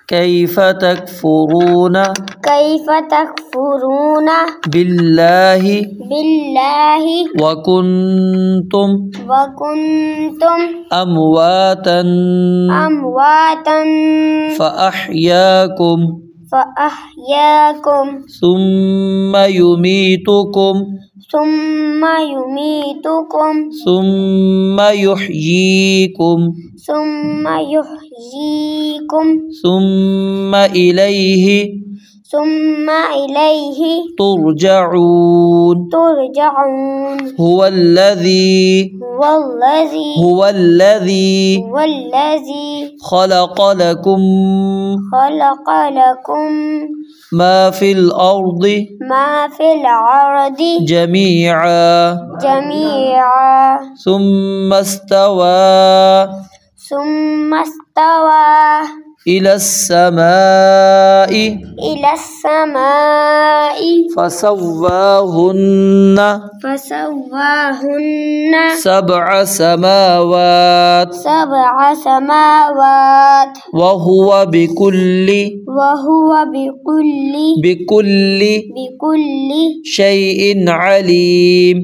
كيف تكفرون بالله وكنتم أمواتا فأحياكم ثم يميتكم ثم يحييكم ثم إليه ترجعون. هو الذي خلق لكم ما في الأرض جميعا ثم استوى إلى السماء فسواهن سبع سماوات وهو بكل شيء عليم.